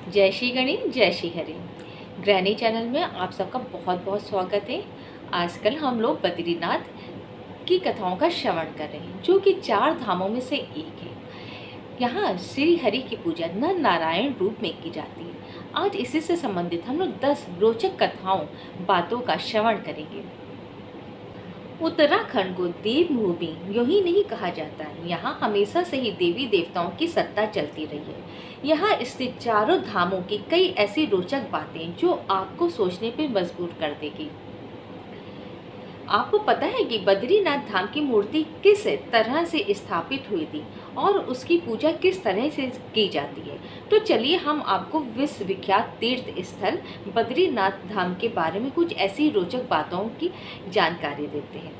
जय श्री गणेश, जय श्री हरि। गृहिणी चैनल में आप सबका बहुत बहुत स्वागत है। आजकल हम लोग बद्रीनाथ की कथाओं का श्रवण कर रहे हैं, जो कि 4 धामों में से एक है। यहाँ श्री हरि की पूजा नर नारायण रूप में की जाती है। आज इसी से संबंधित हम लोग 10 रोचक कथाओं बातों का श्रवण करेंगे। उत्तराखंड को देवभूमि यूं ही नहीं कहा जाता है। यहाँ हमेशा से ही देवी देवताओं की सत्ता चलती रही है। यहाँ स्थित चारों धामों की कई ऐसी रोचक बातें जो आपको सोचने पर मजबूर कर देगी। आपको पता है कि बद्रीनाथ धाम की मूर्ति किस तरह से स्थापित हुई थी और उसकी पूजा किस तरह से की जाती है? तो चलिए हम आपको विश्व विख्यात तीर्थ स्थल बद्रीनाथ धाम के बारे में कुछ ऐसी रोचक बातों की जानकारी देते हैं।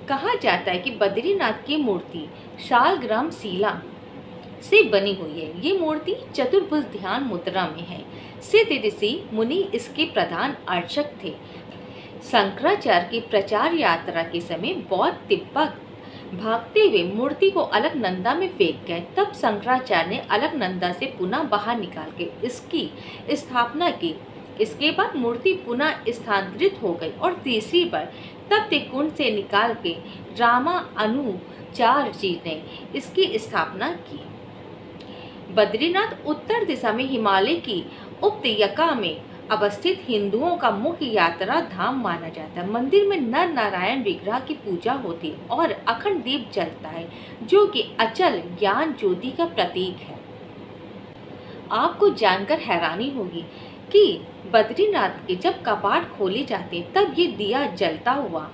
कहा जाता है कि बद्रीनाथ की मूर्ति शालग्राम शिला से बनी हुई है। ये मूर्ति चतुर्भुज ध्यान मुद्रा में है। सिद्ध ऋषि मुनि इसके प्रधान अर्चक थे। शंकराचार्य की प्रचार यात्रा के समय बौद्ध तिब्बत भागते हुए मूर्ति को अलकनंदा में फेंक गए। तब शंकराचार्य ने अलकनंदा से पुनः बाहर निकाल के इसकी स्थापना की। इसके बाद मूर्ति पुनः स्थानांतरित हो गई और तीसरी बार तप्त कुंड से निकाल के रामानुजाचार्य जी ने इसकी स्थापना की। बद्रीनाथ उत्तर दिशा में हिमालय की उपत्यका में अवस्थित हिंदुओं का मुख्य यात्रा धाम माना जाता है। मंदिर में नर नारायण विग्रह की पूजा होती है और अखंड दीप जलता है, जो कि अचल ज्ञान ज्योति का प्रतीक है। आपको जानकर हैरानी होगी कि बद्रीनाथ के जब कपाट खोले जाते हैं तब ये दिया जलता हुआ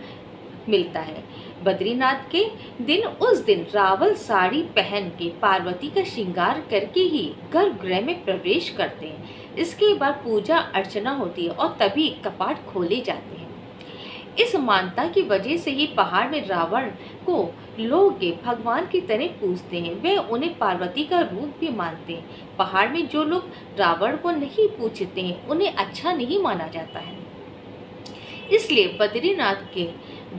मिलता है। बद्रीनाथ के दिन उस दिन रावल साड़ी पहन के पार्वती का श्रृंगार करके ही गर्भगृह में प्रवेश करते हैं। इसके बाद पूजा अर्चना होती है और तभी कपाट खोले जाते हैं। इस मान्यता की वजह से ही पहाड़ में रावण को लोग भगवान की तरह पूजते हैं। वे उन्हें पार्वती का रूप भी मानते हैं। पहाड़ में जो लोग रावण को नहीं पूजते हैं उन्हें अच्छा नहीं माना जाता है। इसलिए बद्रीनाथ के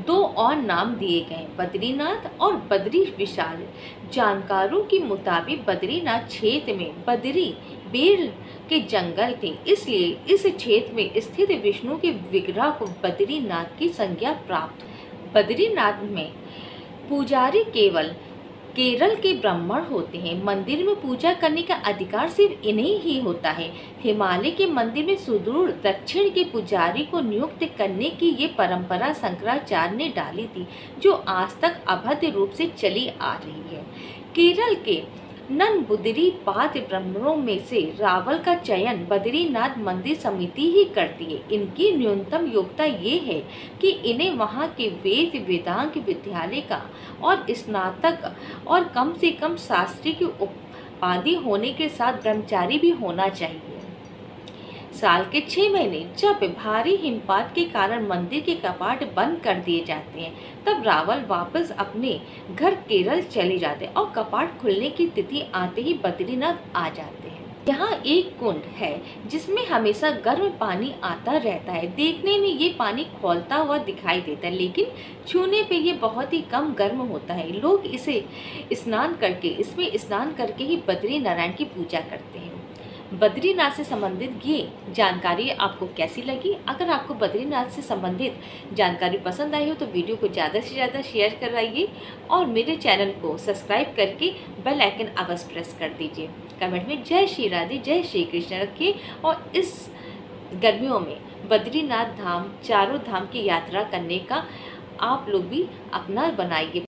2 और नाम दिए गए, बद्रीनाथ और बद्री विशाल। जानकारों के मुताबिक बद्रीनाथ क्षेत्र में बद्री बेर के जंगल थे, इसलिए इस क्षेत्र में स्थित विष्णु के विग्रह को बद्रीनाथ की संज्ञा प्राप्त। बद्रीनाथ में पुजारी केवल केरल के ब्राह्मण होते हैं। मंदिर में पूजा करने का अधिकार सिर्फ इन्हें ही होता है। हिमालय के मंदिर में सुदूर दक्षिण के पुजारी को नियुक्त करने की ये परंपरा शंकराचार्य ने डाली थी, जो आज तक अभद्र रूप से चली आ रही है। केरल के ननबुदरी पात्र ब्राह्मणों में से रावल का चयन बद्रीनाथ मंदिर समिति ही करती है। इनकी न्यूनतम योग्यता ये है कि इन्हें वहाँ के वेद वेदांग विद्यालय का और स्नातक और कम से कम शास्त्री की उपाधि होने के साथ ब्रह्मचारी भी होना चाहिए। साल के 6 महीने जब भारी हिमपात के कारण मंदिर के कपाट बंद कर दिए जाते हैं, तब रावल वापस अपने घर केरल चले जाते हैं और कपाट खुलने की तिथि आते ही बद्रीनाथ आ जाते हैं। यहाँ एक कुंड है जिसमें हमेशा गर्म पानी आता रहता है। देखने में ये पानी खौलता हुआ दिखाई देता है, लेकिन छूने पे ये बहुत ही कम गर्म होता है। लोग इसमें स्नान करके ही बद्री नारायण की पूजा करते हैं। बद्रीनाथ से संबंधित ये जानकारी आपको कैसी लगी? अगर आपको बद्रीनाथ से संबंधित जानकारी पसंद आई हो तो वीडियो को ज़्यादा से ज़्यादा शेयर करवाइए और मेरे चैनल को सब्सक्राइब करके बेल आइकन अवश्य प्रेस कर दीजिए। कमेंट में जय श्री राधे जय श्री कृष्ण रखिए और इस गर्मियों में बद्रीनाथ धाम चारों धाम की यात्रा करने का आप लोग भी अपना बनाइए।